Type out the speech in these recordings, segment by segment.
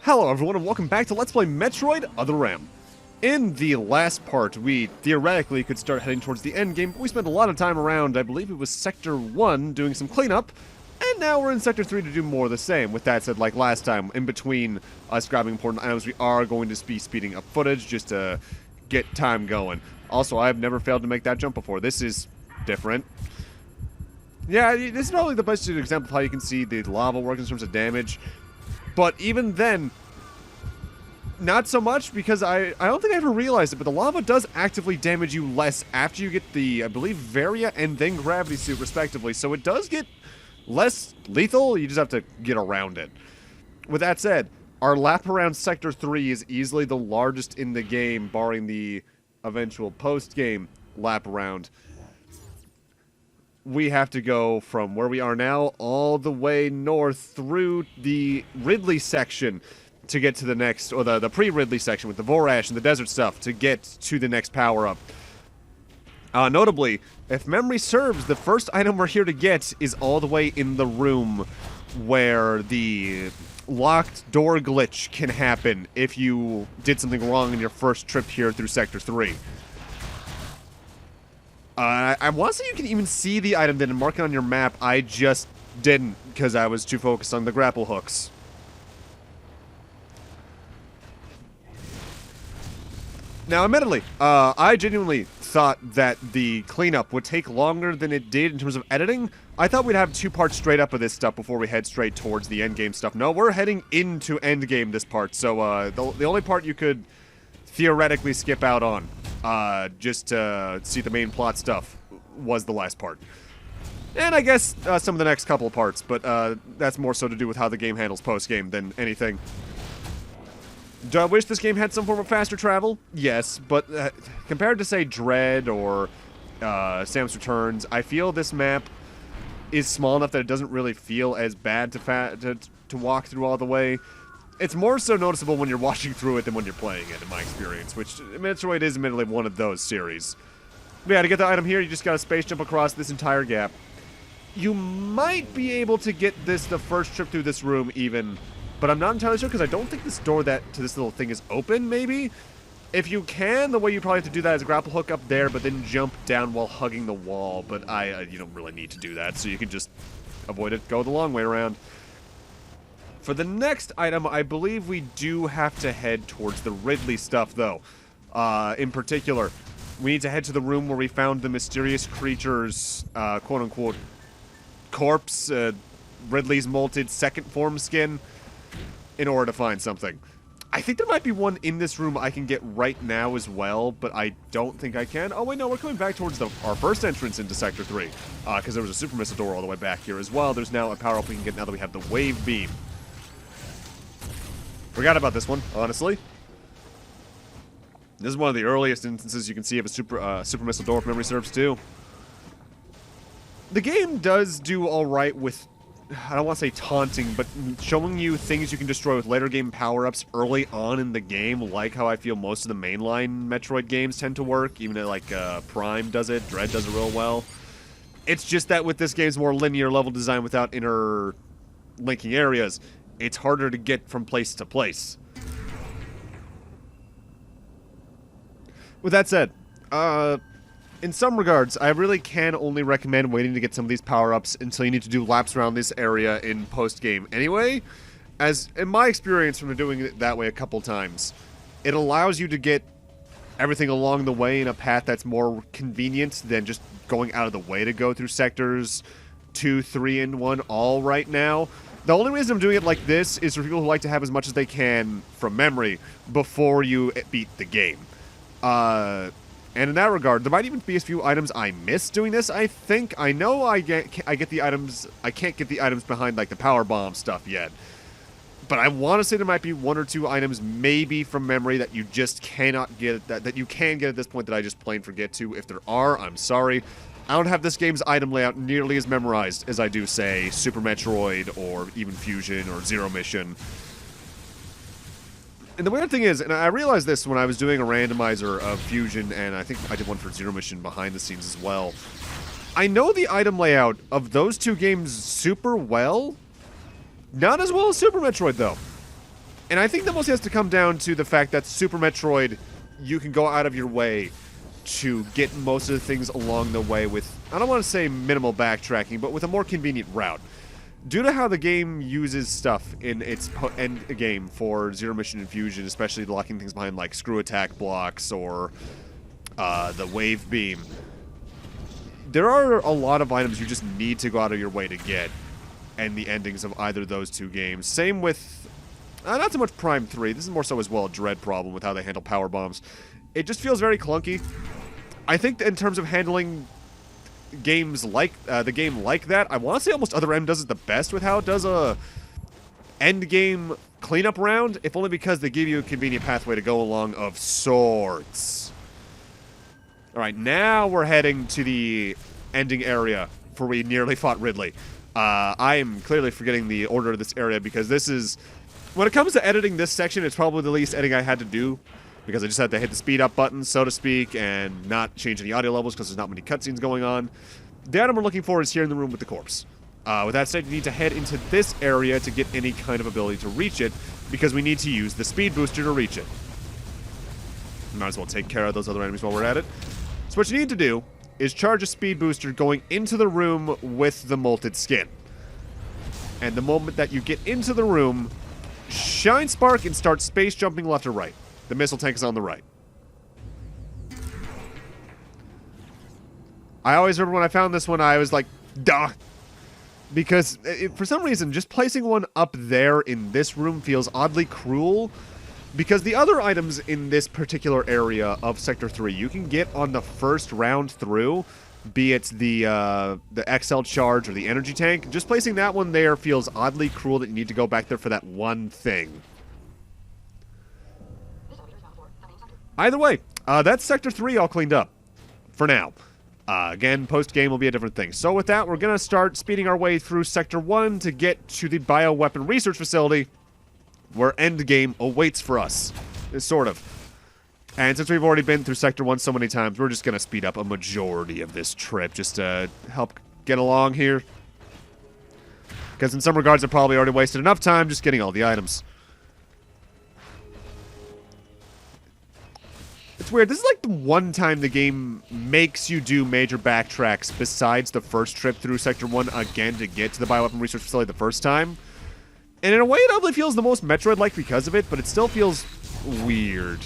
Hello everyone and welcome back to Let's Play Metroid Other M. In the last part, we theoretically could start heading towards the end game, but we spent a lot of time around, I believe it was Sector 1, doing some cleanup, and now we're in Sector 3 to do more of the same. With that said, like last time, in between us grabbing important items, we are going to be speeding up footage just to get time going. Also, I've never failed to make that jump before. This is different. Yeah, this is probably the best example of how you can see the lava work in terms of damage. But even then, not so much, because I don't think I ever realized it, but the lava does actively damage you less after you get the, I believe, Varia and then Gravity Suit, respectively. So it does get less lethal, you just have to get around it. With that said, our lap around Sector 3 is easily the largest in the game, barring the eventual post-game lap around. We have to go from where we are now all the way north through the Ridley section to get to the next, or the pre-Ridley section with the Vorash and the desert stuff to get to the next power-up. Notably, if memory serves, the first item we're here to get is all the way in the room where the locked door glitch can happen if you did something wrong in your first trip here through Sector 3. I want to say you can even see the item then and mark it on your map. I just didn't because I was too focused on the grapple hooks. Now, admittedly, I genuinely thought that the cleanup would take longer than it did in terms of editing. I thought we'd have two parts straight up of this stuff before we head straight towards the endgame stuff. No, we're heading into endgame this part, so the only part you could theoretically skip out on, just to see the main plot stuff, was the last part. And I guess some of the next couple of parts, but that's more so to do with how the game handles post-game than anything. Do I wish this game had some form of faster travel? Yes, but compared to, say, Dread or Samus Returns, I feel this map is small enough that it doesn't really feel as bad to walk through all the way. It's more so noticeable when you're watching through it than when you're playing it, in my experience, which Metroid is admittedly one of those series. But yeah, to get the item here, you just gotta space jump across this entire gap. You might be able to get this the first trip through this room even, but I'm not entirely sure because I don't think this door to this little thing is open, maybe? If you can, the way you probably have to do that is grapple hook up there, but then jump down while hugging the wall, but you don't really need to do that, so you can just avoid it, go the long way around. For the next item, I believe we do have to head towards the Ridley stuff, though. In particular, we need to head to the room where we found the mysterious creature's, quote-unquote, corpse, Ridley's molted second form skin, in order to find something. I think there might be one in this room I can get right now as well, but I don't think I can. Oh, wait, no, we're coming back towards our first entrance into Sector 3, because there was a super missile door all the way back here as well. There's now a power-up we can get now that we have the wave beam. Forgot about this one, honestly. This is one of the earliest instances you can see of a super missile door, if memory serves, too. The game does do alright with, I don't want to say taunting, but showing you things you can destroy with later game power-ups early on in the game, like how I feel most of the mainline Metroid games tend to work, even like Prime does it, Dread does it real well. It's just that with this game's more linear level design without interlinking areas, it's harder to get from place to place. With that said, in some regards, I really can only recommend waiting to get some of these power-ups until you need to do laps around this area in post-game anyway, as in my experience from doing it that way a couple times, it allows you to get everything along the way in a path that's more convenient than just going out of the way to go through sectors 2, 3, and 1 all right now. The only reason I'm doing it like this is for people who like to have as much as they can from memory before you beat the game. And in that regard, there might even be a few items I miss doing this, I think. I know I get the items, I can't get the items behind, like, the power bomb stuff yet. But I want to say there might be one or two items, maybe from memory, that you just cannot get, that you can get at this point that I just plain forget to. If there are, I'm sorry. I don't have this game's item layout nearly as memorized as I do, say, Super Metroid, or even Fusion, or Zero Mission. And the weird thing is, and I realized this when I was doing a randomizer of Fusion, and I think I did one for Zero Mission behind the scenes as well. I know the item layout of those two games super well. Not as well as Super Metroid, though. And I think that mostly has to come down to the fact that Super Metroid, you can go out of your way to get most of the things along the way with, I don't want to say minimal backtracking, but with a more convenient route. Due to how the game uses stuff in its end game for Zero Mission Infusion, especially locking things behind like screw attack blocks or the wave beam, there are a lot of items you just need to go out of your way to get, and the endings of either of those two games. Same with, not so much Prime 3, this is more so as well a Dread problem with how they handle power bombs. It just feels very clunky. I think in terms of handling games like the game like that, I want to say almost Other M does it the best with how it does a end game cleanup round, if only because they give you a convenient pathway to go along of sorts. Alright, now we're heading to the ending area where we nearly fought Ridley. I am clearly forgetting the order of this area because this is, when it comes to editing this section, it's probably the least editing I had to do, because I just had to hit the speed up button, so to speak, and not change any audio levels because there's not many cutscenes going on. The item we're looking for is here in the room with the corpse. With that said, you need to head into this area to get any kind of ability to reach it, because we need to use the speed booster to reach it. Might as well take care of those other enemies while we're at it. So what you need to do is charge a speed booster going into the room with the molted skin. And the moment that you get into the room, shine spark and start space jumping left or right. The missile tank is on the right. I always remember when I found this one, I was like, duh. Because for some reason, just placing one up there in this room feels oddly cruel. Because the other items in this particular area of Sector 3, you can get on the first round through, be it the XL charge or the energy tank. Just placing that one there feels oddly cruel that you need to go back there for that one thing. Either way, that's Sector 3 all cleaned up. For now. Again, post-game will be a different thing. So with that, we're going to start speeding our way through Sector 1 to get to the Bioweapon Research Facility, where endgame awaits for us. Sort of. And since we've already been through Sector 1 so many times, we're just going to speed up a majority of this trip just to help get along here. Because in some regards, I probably already wasted enough time just getting all the items. It's weird. This is like the one time the game makes you do major backtracks besides the first trip through Sector 1 again to get to the Bioweapon Research Facility the first time. And in a way, it probably feels the most Metroid-like because of it, but it still feels weird.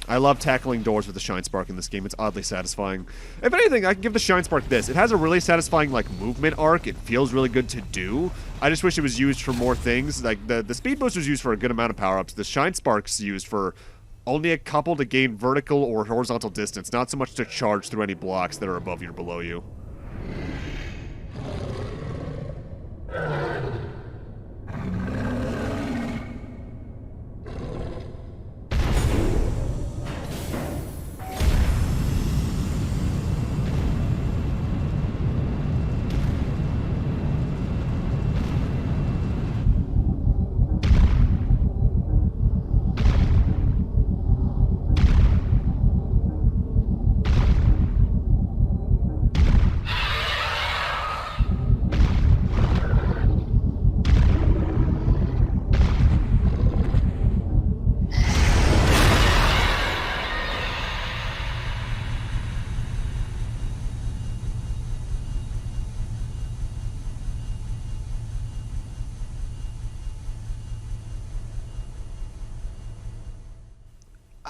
I love tackling doors with the Shine Spark in this game. It's oddly satisfying. If anything, I can give the Shine Spark this. It has a really satisfying, like, movement arc. It feels really good to do. I just wish it was used for more things. Like, the Speed Booster's used for a good amount of power-ups. The Shine Spark's used for only a couple to gain vertical or horizontal distance, not so much to charge through any blocks that are above you or below you.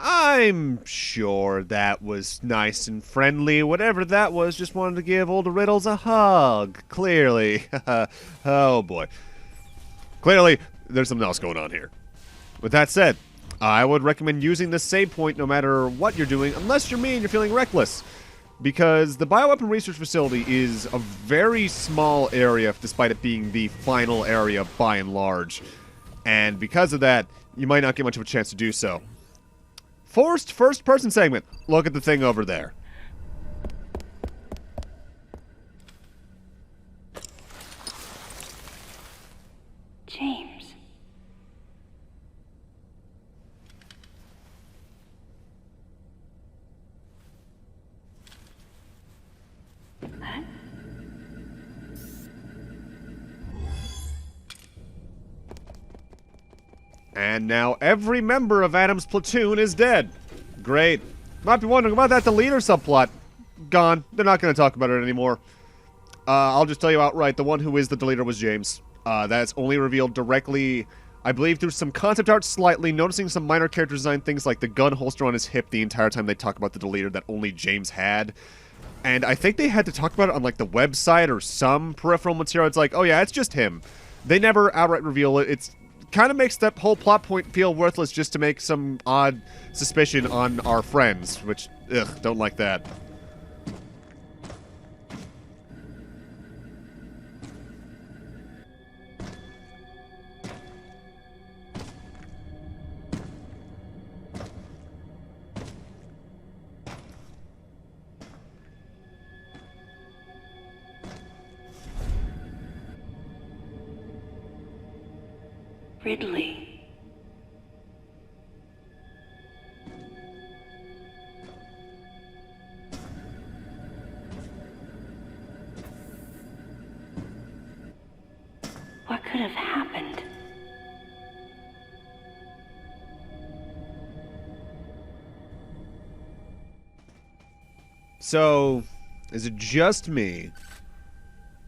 I'm sure that was nice and friendly. Whatever that was, just wanted to give old Riddles a hug. Clearly. Oh, boy. Clearly, there's something else going on here. With that said, I would recommend using this save point no matter what you're doing, unless you're me and you're feeling reckless. Because the Bioweapon Research Facility is a very small area, despite it being the final area by and large. And because of that, you might not get much of a chance to do so. Forced first-person segment. Look at the thing over there. James. Huh? And now every member of Adam's platoon is dead. Great. Might be wondering about that deleter subplot. Gone. They're not going to talk about it anymore. I'll just tell you outright, the one who is the deleter was James. That's only revealed directly, I believe, through some concept art slightly, noticing some minor character design things like the gun holster on his hip the entire time they talk about the deleter that only James had. And I think they had to talk about it on, like, the website or some peripheral material. It's like, oh yeah, it's just him. They never outright reveal it. It's kind of makes that whole plot point feel worthless just to make some odd suspicion on our friends, which, ugh, don't like that. Ridley. What could have happened? So, is it just me?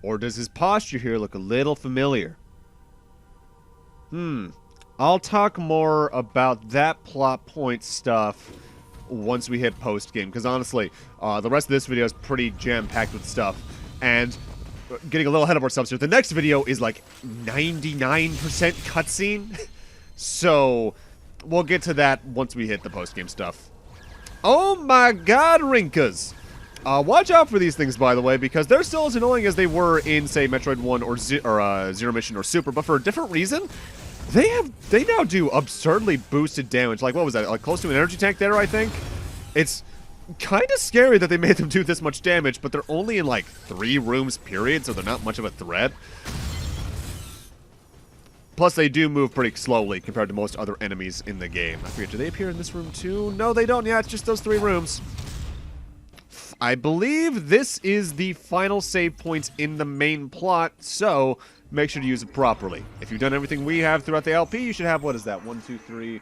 Or does his posture here look a little familiar? I'll talk more about that plot point stuff once we hit post-game, because honestly, the rest of this video is pretty jam-packed with stuff, and getting a little ahead of ourselves here, the next video is like 99% cutscene, so we'll get to that once we hit the post-game stuff. Oh my god, Rinkas! Watch out for these things, by the way, because they're still as annoying as they were in, say, Metroid 1 or Zero Mission or Super, but for a different reason. They now do absurdly boosted damage. Like, what was that? Like, close to an energy tank there, I think? It's kind of scary that they made them do this much damage, but they're only in, like, 3 rooms, period, so they're not much of a threat. Plus, they do move pretty slowly compared to most other enemies in the game. I forget, do they appear in this room too? No, they don't. Yeah, it's just those 3 rooms. I believe this is the final save points in the main plot, so make sure to use it properly. If you've done everything we have throughout the LP, you should have, what is that? 1, 2, 3,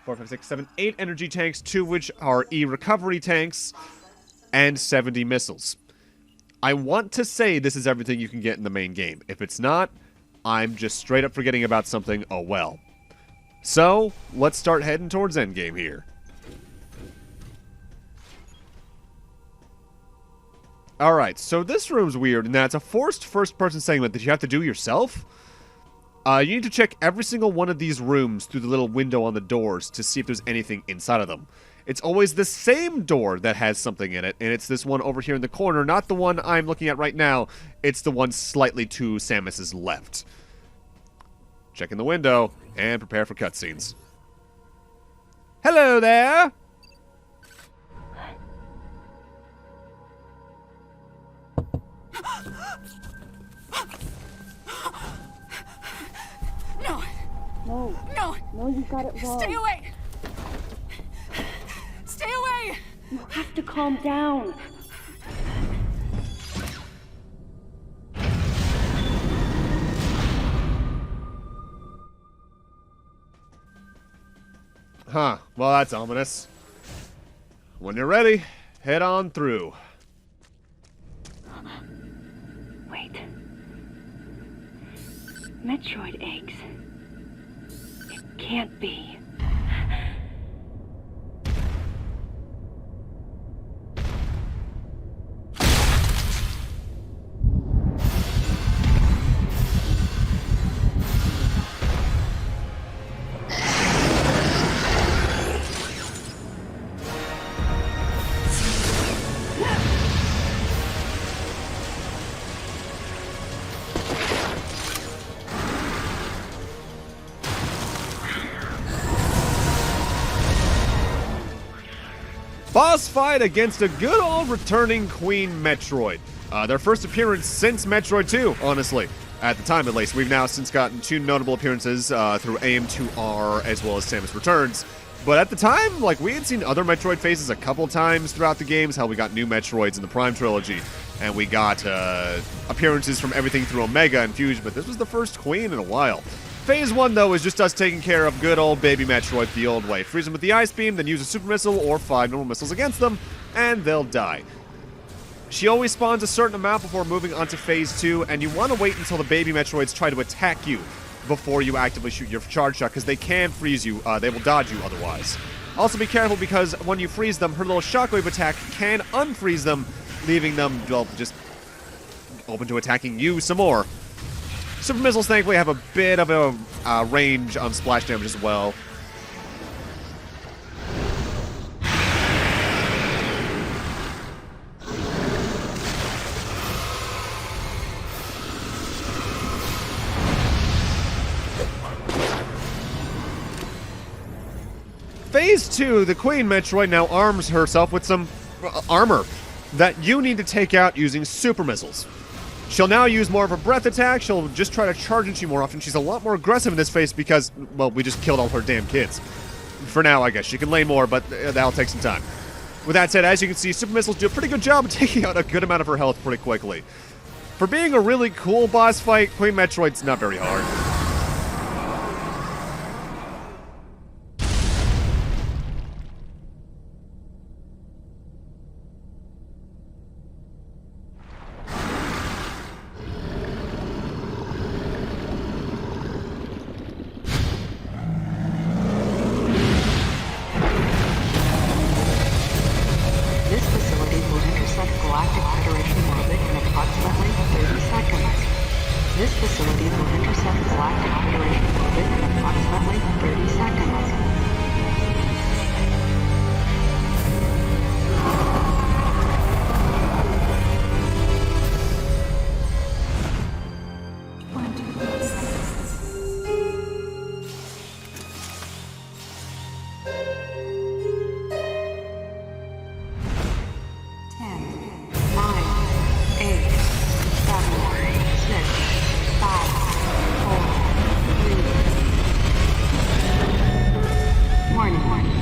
4, 5, 6, 7, 8 energy tanks, 2 of which are E-recovery tanks, and 70 missiles. I want to say this is everything you can get in the main game. If it's not, I'm just straight up forgetting about something, oh well. So, let's start heading towards endgame here. Alright, so this room's weird in that it's a forced first-person segment that you have to do yourself. You need to check every single one of these rooms through the little window on the doors to see if there's anything inside of them. It's always the same door that has something in it, and it's this one over here in the corner, not the one I'm looking at right now. It's the one slightly to Samus's left. Check in the window, and prepare for cutscenes. Hello there! No! No. No! No, you got it wrong. Stay away! Stay away! You have to calm down. Huh. Well, that's ominous. When you're ready, head on through. Wait. Metroid eggs. It can't be. Boss fight against a good old returning Queen Metroid. Their first appearance since Metroid 2, honestly. At the time, at least. We've now since gotten 2 notable appearances through AM2R as well as Samus Returns. But at the time, like, we had seen other Metroid faces a couple times throughout the games. How we got new Metroids in the Prime Trilogy. And we got appearances from everything through Omega and Fusion. But this was the first Queen in a while. Phase 1, though, is just us taking care of good old baby Metroid the old way. Freeze them with the Ice Beam, then use a Super Missile or 5 normal missiles against them, and they'll die. She always spawns a certain amount before moving on to Phase 2, and you want to wait until the baby Metroids try to attack you before you actively shoot your charge shot, because they can freeze you. They will dodge you otherwise. Also be careful, because when you freeze them, her little shockwave attack can unfreeze them, leaving them, well, just open to attacking you some more. Super Missiles, thankfully, have a bit of a range on splash damage as well. Phase 2, the Queen Metroid now arms herself with some armor that you need to take out using Super Missiles. She'll now use more of a breath attack, she'll just try to charge into you more often. She's a lot more aggressive in this phase because, well, we just killed all her damn kids. For now, I guess. She can lay more, but that'll take some time. With that said, as you can see, Super Missiles do a pretty good job of taking out a good amount of her health pretty quickly. For being a really cool boss fight, Queen Metroid's not very hard. This facility will intersect Galactic Federation orbit in approximately 30 seconds. This facility will intersect Galactic Federation orbit in approximately 30 seconds.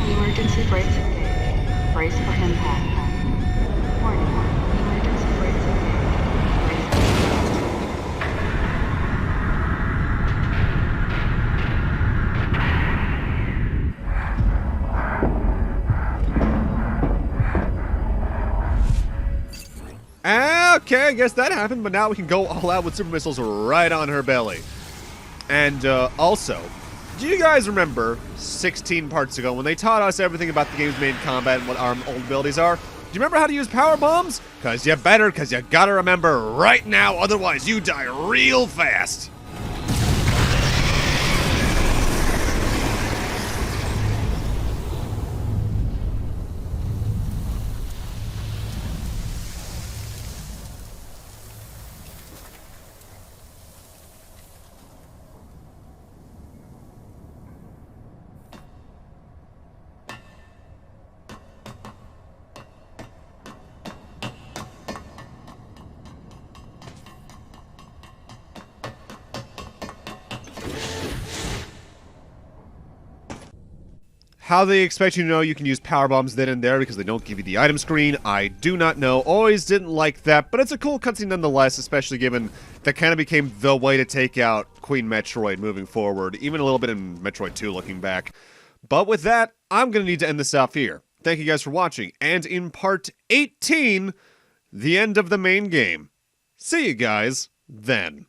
Emergency brakes engaged. Brace for impact. Warning. Emergency brakes engaged. Brace for impact. Okay, I guess that happened, but now we can go all out with Super Missiles right on her belly. And also, do you guys remember 16 parts ago when they taught us everything about the game's main combat and what our old abilities are? Do you remember how to use power bombs? Because you better, because you gotta remember right now, otherwise you die real fast. How they expect you to know you can use power bombs then and there because they don't give you the item screen, I do not know. Always didn't like that, but it's a cool cutscene nonetheless, especially given that kind of became the way to take out Queen Metroid moving forward, even a little bit in Metroid 2 looking back. But with that, I'm going to need to end this off here. Thank you guys for watching, and in part 18, the end of the main game. See you guys then.